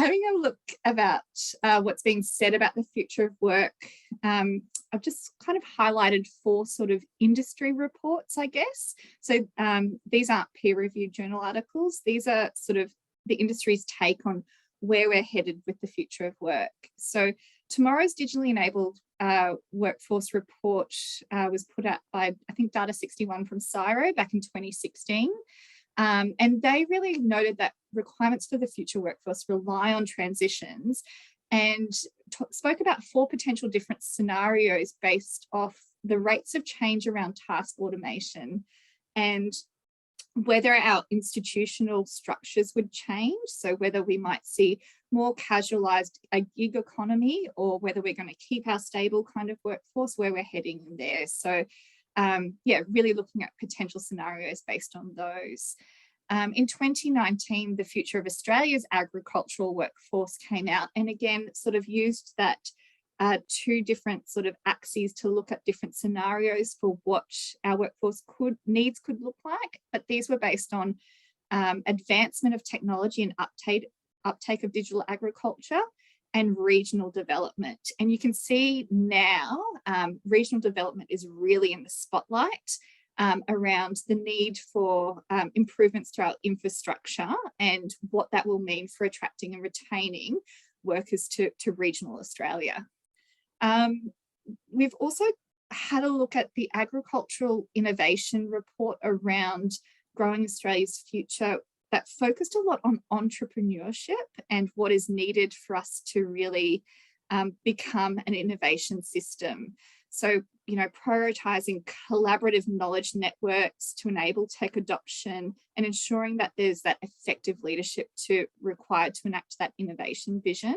having a look about what's being said about the future of work, I've just kind of highlighted 4 sort of industry reports, I guess. So these aren't peer-reviewed journal articles. These are sort of the industry's take on where we're headed with the future of work. So tomorrow's digitally enabled workforce report was put out by, I think, Data 61 from CSIRO back in 2016. And they really noted that requirements for the future workforce rely on transitions and spoke about 4 potential different scenarios based off the rates of change around task automation and whether our institutional structures would change. So whether we might see more casualized a gig economy or whether we're going to keep our stable kind of workforce, where we're heading there. So yeah, really looking at potential scenarios based on those. In 2019, the Future of Australia's agricultural workforce came out, and again, sort of used that 2 different sort of axes to look at different scenarios for what our workforce needs could look like. But these were based on advancement of technology and uptake of digital agriculture and regional development. And you can see now regional development is really in the spotlight around the need for improvements to our infrastructure and what that will mean for attracting and retaining workers to regional Australia. We've also had a look at the agricultural innovation report around growing Australia's future that focused a lot on entrepreneurship and what is needed for us to really become an innovation system. So, you know, prioritising collaborative knowledge networks to enable tech adoption and ensuring that there's that effective leadership required to enact that innovation vision.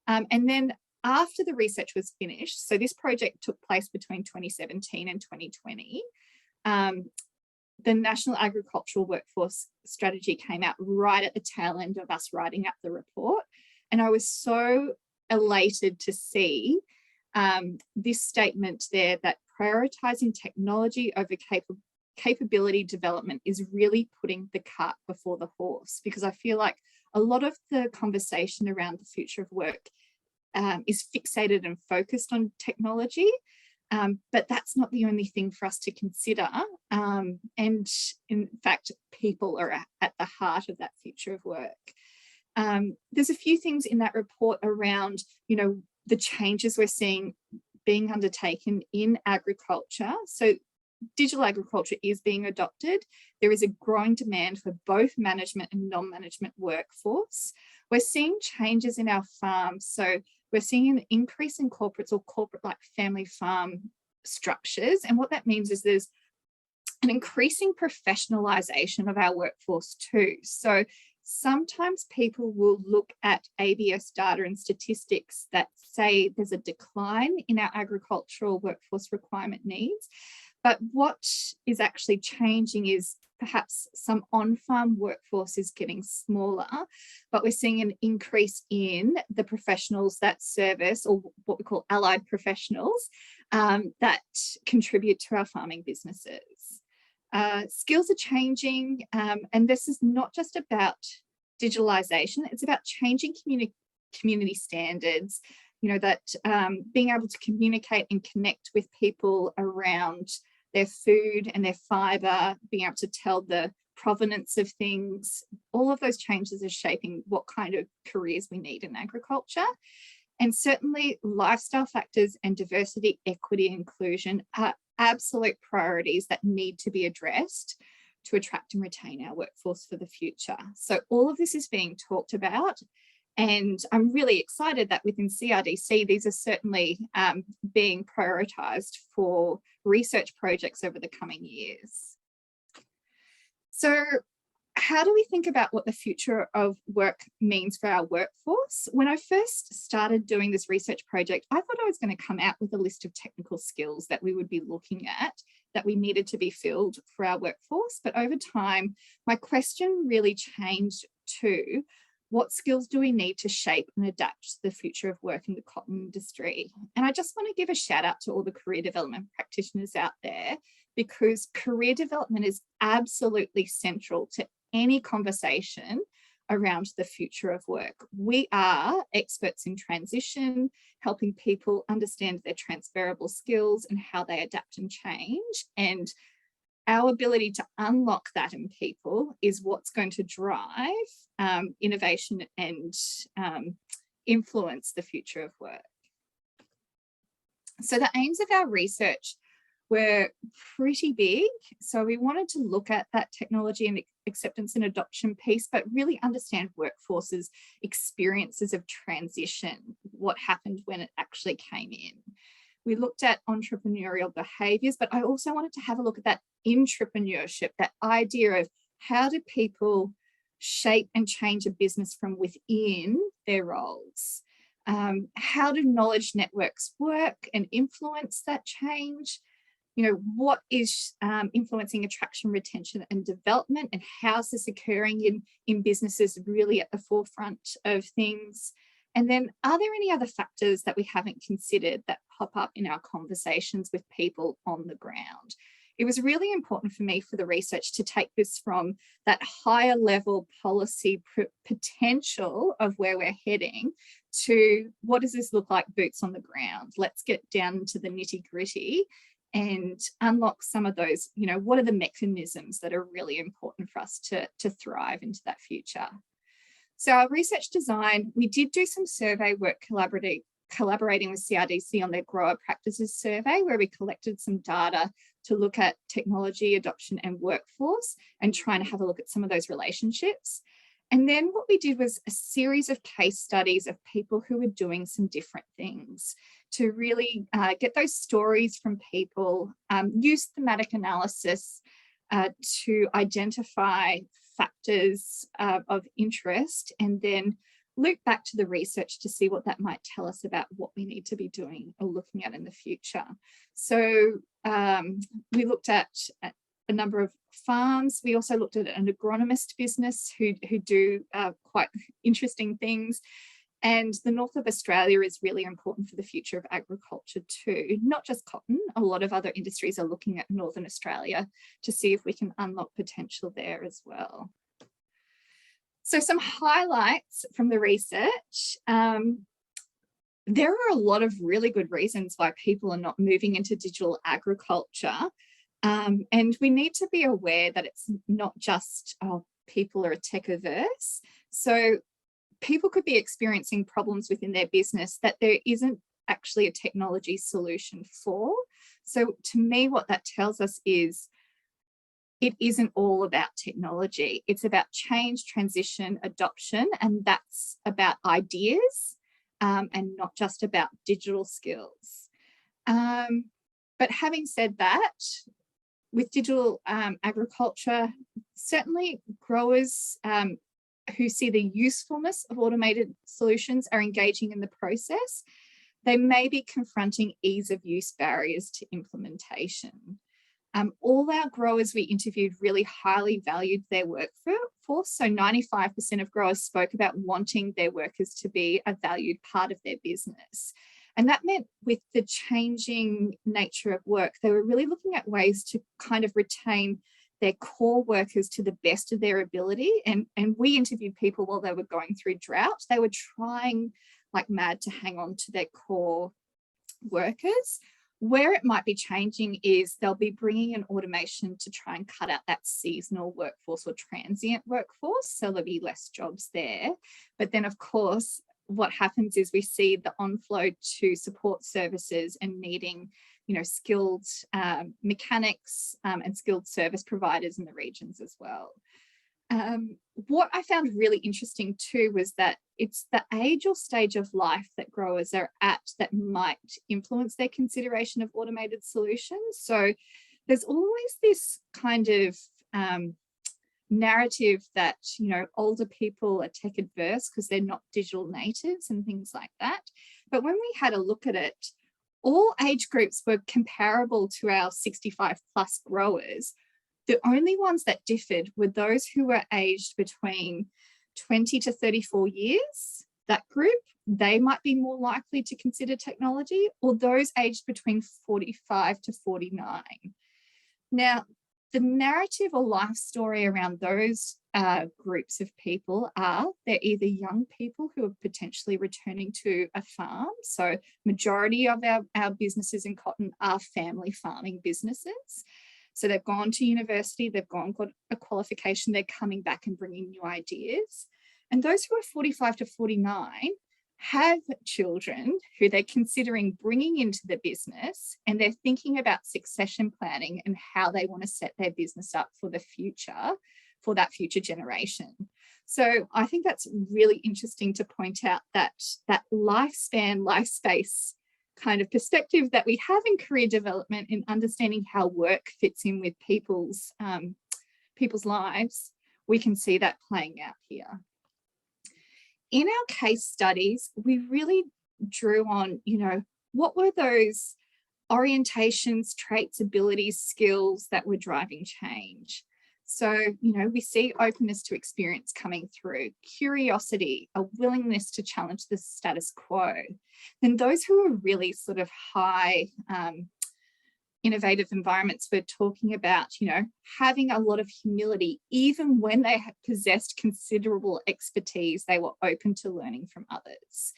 And then after the research was finished, so this project took place between 2017 and 2020, the National Agricultural Workforce Strategy came out right at the tail end of us writing up the report. And I was so elated to see this statement there that prioritising technology over capability development is really putting the cart before the horse, because I feel like a lot of the conversation around the future of work is fixated and focused on technology, but that's not the only thing for us to consider. And in fact, people are at the heart of that future of work. There's a few things in that report around, you know, the changes we're seeing being undertaken in agriculture. So digital agriculture is being adopted. There is a growing demand for both management and non-management workforce. We're seeing changes in our farms. So we're seeing an increase in corporates or corporate-like family farm structures. And what that means is there's an increasing professionalisation of our workforce too. So sometimes people will look at ABS data and statistics that say there's a decline in our agricultural workforce requirement needs. But what is actually changing is perhaps some on-farm workforce is getting smaller, but we're seeing an increase in the professionals that service, or what we call allied professionals, that contribute to our farming businesses. Skills are changing, and this is not just about digitalisation, it's about changing community standards, you know, that being able to communicate and connect with people around their food and their fibre, being able to tell the provenance of things. All of those changes are shaping what kind of careers we need in agriculture. And certainly lifestyle factors and diversity, equity, and inclusion are absolute priorities that need to be addressed to attract and retain our workforce for the future. So all of this is being talked about, and I'm really excited that within CRDC, these are certainly being prioritised for research projects over the coming years. So how do we think about what the future of work means for our workforce? When I first started doing this research project, I thought I was going to come out with a list of technical skills that we would be looking at that we needed to be filled for our workforce. But over time, my question really changed to what skills do we need to shape and adapt to the future of work in the cotton industry? And I just want to give a shout out to all the career development practitioners out there, because career development is absolutely central to any conversation around the future of work. We are experts in transition, helping people understand their transferable skills and how they adapt and change. And our ability to unlock that in people is what's going to drive innovation and influence the future of work. So the aims of our research were pretty big. So we wanted to look at that technology and acceptance and adoption piece, but really understand workforces' experiences of transition, what happened when it actually came in. We looked at entrepreneurial behaviours, but I also wanted to have a look at that intrapreneurship, that idea of how do people shape and change a business from within their roles? How do knowledge networks work and influence that change? You know, what is influencing attraction, retention and development, and how's this occurring in businesses really at the forefront of things? And then are there any other factors that we haven't considered that pop up in our conversations with people on the ground? It was really important for me for the research to take this from that higher level policy potential of where we're heading to what does this look like boots on the ground? Let's get down to the nitty gritty and unlock some of those, you know, what are the mechanisms that are really important for us to thrive into that future? So our research design, we did do some survey work collaborating with CRDC on their grower practices survey, where we collected some data to look at technology adoption and workforce and trying to have a look at some of those relationships. And then what we did was a series of case studies of people who were doing some different things to really get those stories from people, use thematic analysis to identify factors of interest, and then loop back to the research to see what that might tell us about what we need to be doing or looking at in the future. So we looked at a number of farms. We also looked at an agronomist business who do quite interesting things. And the north of Australia is really important for the future of agriculture too, not just cotton. A lot of other industries are looking at Northern Australia to see if we can unlock potential there as well. So some highlights from the research. There are a lot of really good reasons why people are not moving into digital agriculture. And we need to be aware that it's not just, oh, people are tech averse. So people could be experiencing problems within their business that there isn't actually a technology solution for. So to me, what that tells us is it isn't all about technology. It's about change, transition, adoption, and that's about ideas and not just about digital skills. But having said that, with digital agriculture, certainly growers who see the usefulness of automated solutions are engaging in the process. They may be confronting ease of use barriers to implementation. All our growers we interviewed really highly valued their workforce. So 95% of growers spoke about wanting their workers to be a valued part of their business. And that meant with the changing nature of work, they were really looking at ways to kind of retain their core workers to the best of their ability. And we interviewed people while they were going through drought. They were trying like mad to hang on to their core workers. Where it might be changing is they'll be bringing in automation to try and cut out that seasonal workforce or transient workforce. So there'll be less jobs there. But then, of course, what happens is we see the onflow to support services and needing, you know, skilled mechanics and skilled service providers in the regions as well. What I found really interesting too was that it's the age or stage of life that growers are at that might influence their consideration of automated solutions. So there's always this kind of narrative that, you know, older people are tech adverse because they're not digital natives and things like that. But when we had a look at it, all age groups were comparable to our 65 plus growers. The only ones that differed were those who were aged between 20 to 34 years. That group, they might be more likely to consider technology, or those aged between 45 to 49. Now, the narrative or life story around those groups of people are they're either young people who are potentially returning to a farm. So majority of our businesses in cotton are family farming businesses. So they've gone to university, they've got a qualification, they're coming back and bringing new ideas. And those who are 45 to 49 have children who they're considering bringing into the business, and they're thinking about succession planning and how they want to set their business up for the future, for that future generation. So I think that's really interesting to point out that lifespan, life space kind of perspective that we have in career development and understanding how work fits in with people's lives, we can see that playing out here. In our case studies, we really drew on, what were those orientations, traits, abilities, skills that were driving change? So, we see openness to experience coming through, curiosity, a willingness to challenge the status quo. Then those who are really sort of high innovative environments, we're talking about, having a lot of humility. Even when they had possessed considerable expertise, they were open to learning from others.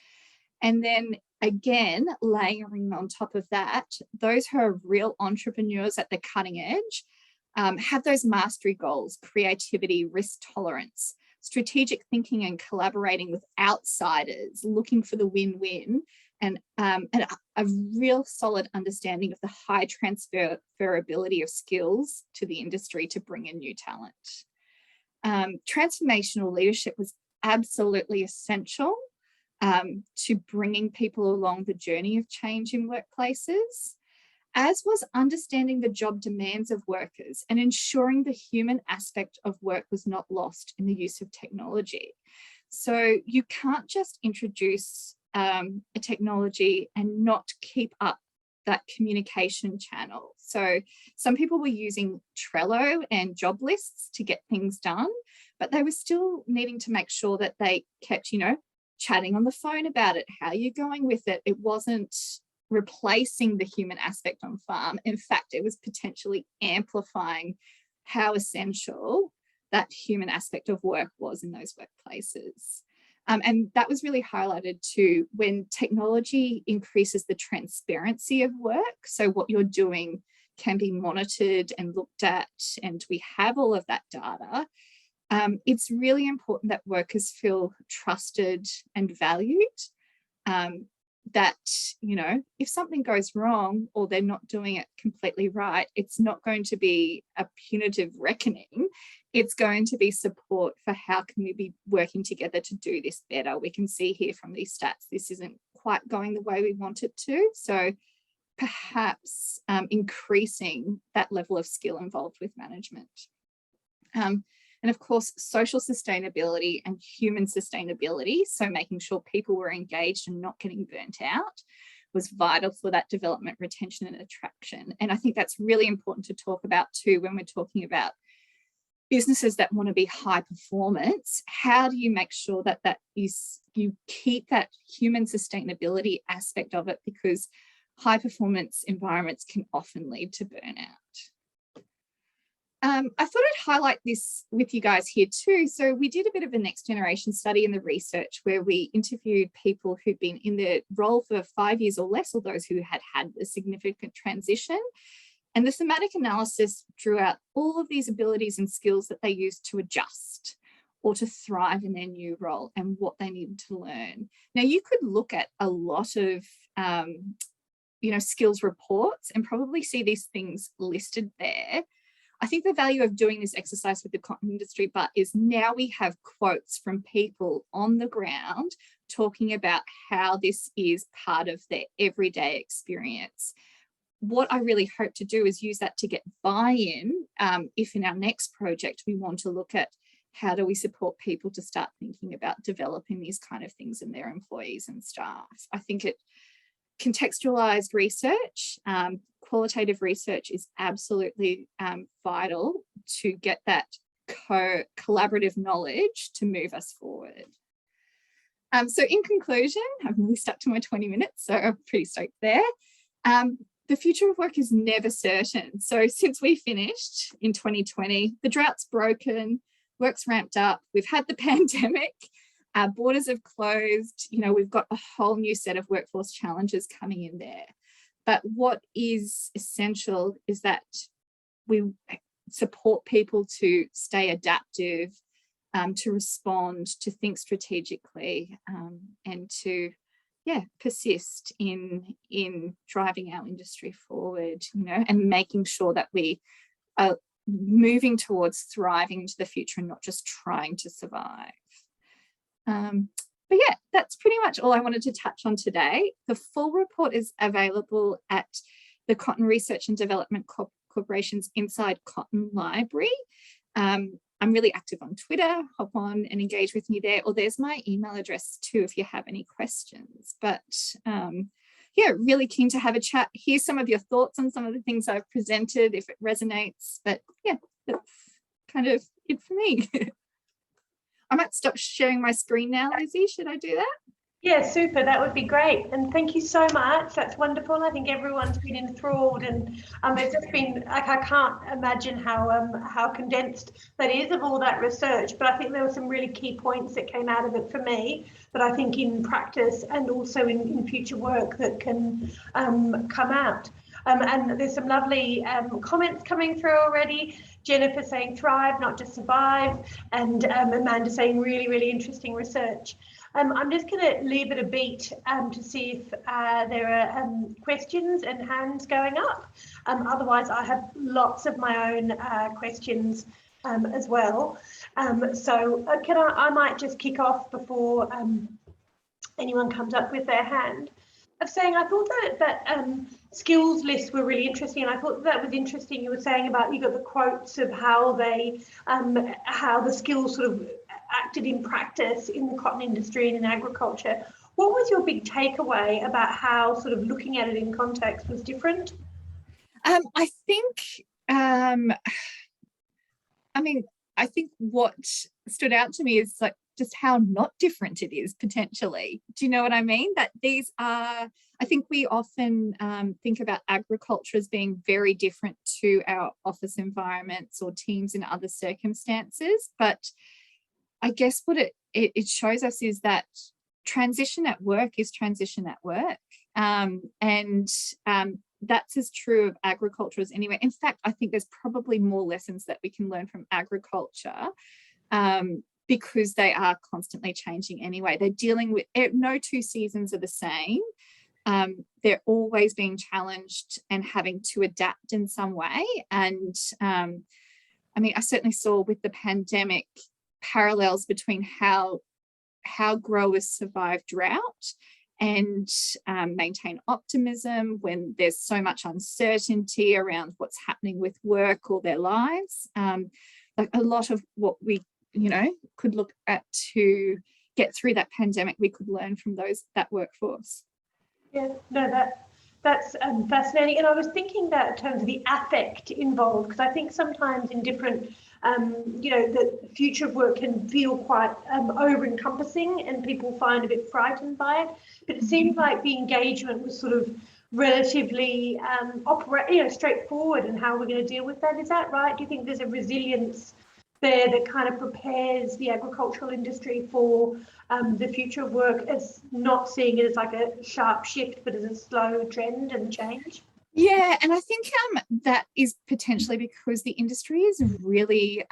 And then again, layering on top of that, those who are real entrepreneurs at the cutting edge, have those mastery goals, creativity, risk tolerance, strategic thinking and collaborating with outsiders, looking for the win-win, and a real solid understanding of the high transferability of skills to the industry to bring in new talent. Transformational leadership was absolutely essential to bringing people along the journey of change in workplaces, as was understanding the job demands of workers and ensuring the human aspect of work was not lost in the use of technology. So you can't just introduce a technology and not keep up that communication channel. So some people were using Trello and job lists to get things done, but they were still needing to make sure that they kept, chatting on the phone about it. How are you going with it? It wasn't replacing the human aspect on farm. In fact, it was potentially amplifying how essential that human aspect of work was in those workplaces. And that was really highlighted too when technology increases the transparency of work. So what you're doing can be monitored and looked at, and we have all of that data. It's really important that workers feel trusted and valued. That, if something goes wrong or they're not doing it completely right, it's not going to be a punitive reckoning. It's going to be support for how can we be working together to do this better. We can see here from these stats, this isn't quite going the way we want it to. So perhaps increasing that level of skill involved with management. And of course, social sustainability and human sustainability, so making sure people were engaged and not getting burnt out, was vital for that development, retention and attraction. And I think that's really important to talk about too when we're talking about businesses that want to be high performance. How do you make sure that you keep that human sustainability aspect of it, because high performance environments can often lead to burnout. I thought I'd highlight this with you guys here too. So we did a bit of a next generation study in the research where we interviewed people who'd been in the role for 5 years or less, or those who had had a significant transition. And the thematic analysis drew out all of these abilities and skills that they used to adjust or to thrive in their new role and what they needed to learn. Now, you could look at a lot of skills reports and probably see these things listed there. I think the value of doing this exercise with the cotton industry, but is now we have quotes from people on the ground talking about how this is part of their everyday experience. What I really hope to do is use that to get buy-in if in our next project we want to look at how do we support people to start thinking about developing these kind of things in their employees and staff. I think it contextualized research, qualitative research is absolutely vital to get that collaborative knowledge to move us forward. So in conclusion, I've really stuck to my 20 minutes, so I'm pretty stoked there. the future of work is never certain. So since we finished in 2020, the drought's broken, work's ramped up, we've had the pandemic, our borders have closed, we've got a whole new set of workforce challenges coming in there. But what is essential is that we support people to stay adaptive, to respond, to think strategically, and to persist in driving our industry forward, and making sure that we are moving towards thriving into the future and not just trying to survive. But yeah, that's pretty much all I wanted to touch on today. The full report is available at the Cotton Research and Development Corporation's Inside Cotton Library. I'm really active on Twitter. Hop on and engage with me there, or there's my email address too if you have any questions. But really keen to have a chat, hear some of your thoughts on some of the things I've presented if it resonates. But yeah, that's kind of it for me. I might stop sharing my screen now, Lizzie. Should I do that? Yeah, super. That would be great. And thank you so much. That's wonderful. I think everyone's been enthralled, and it's just been like, I can't imagine how condensed that is of all that research. But I think there were some really key points that came out of it for me that I think in practice and also in future work that can come out. And there's some lovely comments coming through already. Jennifer saying thrive, not just survive, and Amanda saying really, really interesting research. I'm just going to leave it a beat to see if there are questions and hands going up. Otherwise, I have lots of my own questions as well. So I might just kick off before anyone comes up with their hand. Of saying, I thought that skills lists were really interesting, and I thought that was interesting. You were saying about, you got the quotes of how they, how the skills sort of acted in practice in the cotton industry and in agriculture. What was your big takeaway about how sort of looking at it in context was different? I think what stood out to me is like just how not different it is potentially. Do you know what I mean? That these are, I think we often think about agriculture as being very different to our office environments or teams in other circumstances. But I guess what it shows us is that transition at work is transition at work. And that's as true of agriculture as anywhere. In fact, I think there's probably more lessons that we can learn from agriculture because they are constantly changing anyway. They're dealing with, no two seasons are the same. They're always being challenged and having to adapt in some way. And I certainly saw with the pandemic parallels between how growers survive drought and maintain optimism when there's so much uncertainty around what's happening with work or their lives. Like a lot of what we, could look at to get through that pandemic, we could learn from that workforce. Yeah, no, that's fascinating. And I was thinking that in terms of the affect involved, because I think sometimes in different, the future of work can feel quite over-encompassing and people find a bit frightened by it. But it seems like the engagement was sort of relatively straightforward in how we're going to deal with that. Is that right? Do you think there's a resilience there that kind of prepares the agricultural industry for the future of work, as not seeing it as like a sharp shift, but as a slow trend and change? Yeah, and I think that is potentially because the industry is really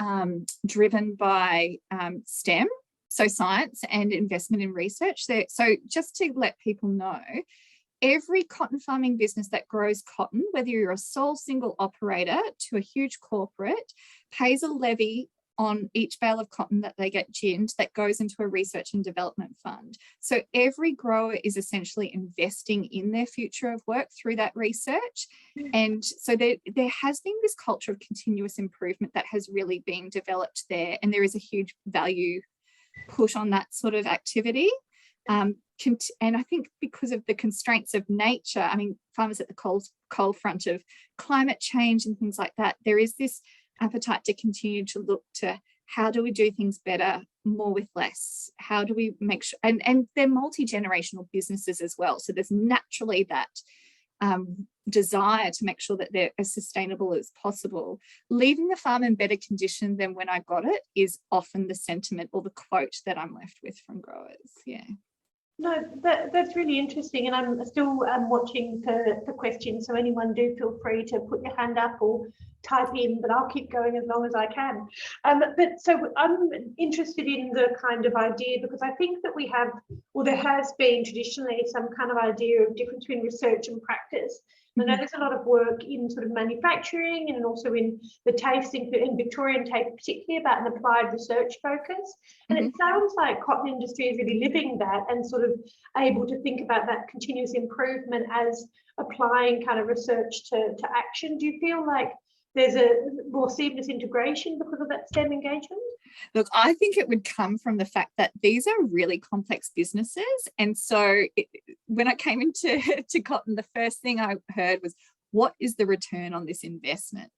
driven by STEM, so science and investment in research. So just to let people know, every cotton farming business that grows cotton, whether you're a sole single operator to a huge corporate, pays a levy on each bale of cotton that they get ginned that goes into a research and development fund. So every grower is essentially investing in their future of work through that research. And so there has been this culture of continuous improvement that has really been developed there. And there is a huge value put on that sort of activity. And I think because of the constraints of nature, farmers at the cold front of climate change and things like that, there is this appetite to continue to look to how do we do things better, more with less? How do we make sure, and they're multi-generational businesses as well. So there's naturally that desire to make sure that they're as sustainable as possible, leaving the farm in better condition than when I got it is often the sentiment or the quote that I'm left with from growers. Yeah. No, that's really interesting, and I'm still watching the questions, so anyone do feel free to put your hand up or type in, but I'll keep going as long as I can. But so I'm interested in the kind of idea, because I think that we have, or there has been traditionally some kind of idea of difference between research and practice. I know there's a lot of work in sort of manufacturing and also in the tasting in Victorian taste, particularly about an applied research focus. And it sounds like cotton industry is really living that and sort of able to think about that continuous improvement as applying kind of research to action. Do you feel like there's a more seamless integration because of that STEM engagement? Look, I think it would come from the fact that these are really complex businesses. And so when I came into cotton, the first thing I heard was, what is the return on this investment?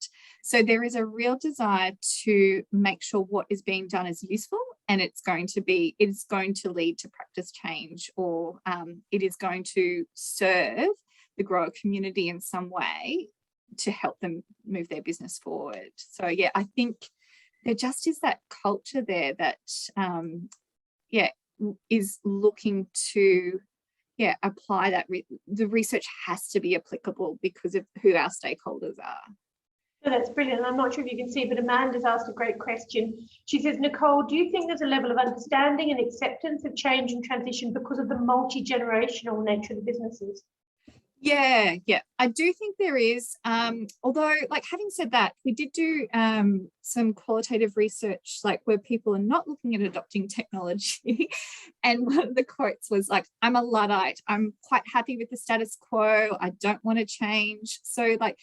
So there is a real desire to make sure what is being done is useful, and it's going to lead to practice change, or it is going to serve the grower community in some way to help them move their business forward. So yeah, I think there just is that culture there that is looking to apply that. The research has to be applicable because of who our stakeholders are. So that's brilliant. I'm not sure if you can see, but Amanda's asked a great question. She says, Nicole, do you think there's a level of understanding and acceptance of change and transition because of the multi-generational nature of the businesses? Yeah, I do think there is. Although, like, having said that, we did do some qualitative research, like where people are not looking at adopting technology. And one of the quotes was like, I'm a Luddite. I'm quite happy with the status quo. I don't want to change. So, like,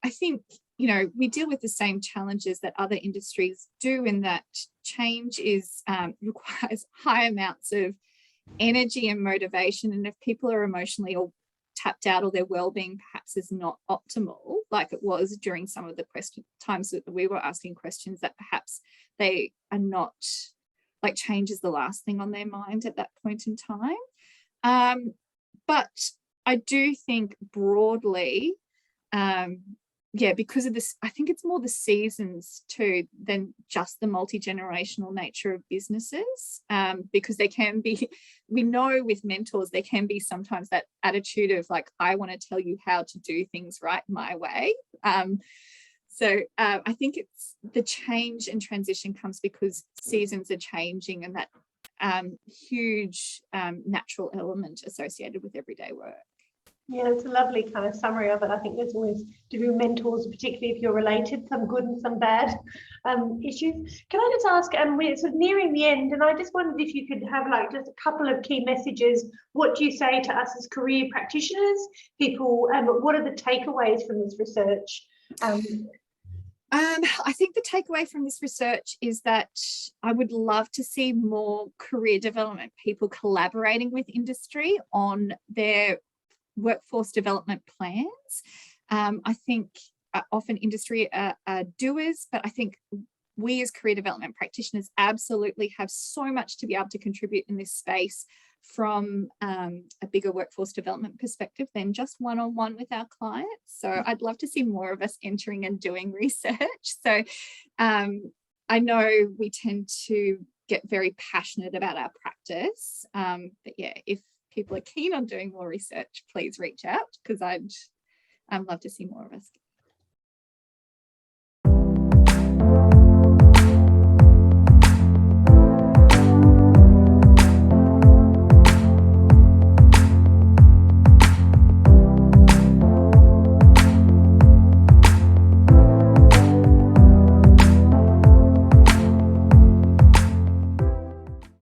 I think, you know, we deal with the same challenges that other industries do, in that change is requires high amounts of energy and motivation. And if people are emotionally or tapped out, or their well-being perhaps is not optimal, like it was during some of the times that we were asking questions, that perhaps they are not, like, change is the last thing on their mind at that point in time. But I do think broadly, because of this, I think it's more the seasons too than just the multi-generational nature of businesses, because they can be, we know with mentors, there can be sometimes that attitude of like, I want to tell you how to do things right my way. So I think it's the change and transition comes because seasons are changing, and that huge natural element associated with everyday work. Yeah, it's a lovely kind of summary of it. I think there's always, to do with mentors, particularly if you're related, some good and some bad issues. Can I just ask, we're sort of nearing the end, and I just wondered if you could have like just a couple of key messages. What do you say to us as career practitioners, people, what are the takeaways from this research? I think the takeaway from this research is that I would love to see more career development people collaborating with industry on their workforce development plans. I think often industry are doers, but I think we as career development practitioners absolutely have so much to be able to contribute in this space from a bigger workforce development perspective than just one-on-one with our clients. So I'd love to see more of us entering and doing research. So I know we tend to get very passionate about our practice, but yeah, if people are keen on doing more research, please reach out, because I'd love to see more of us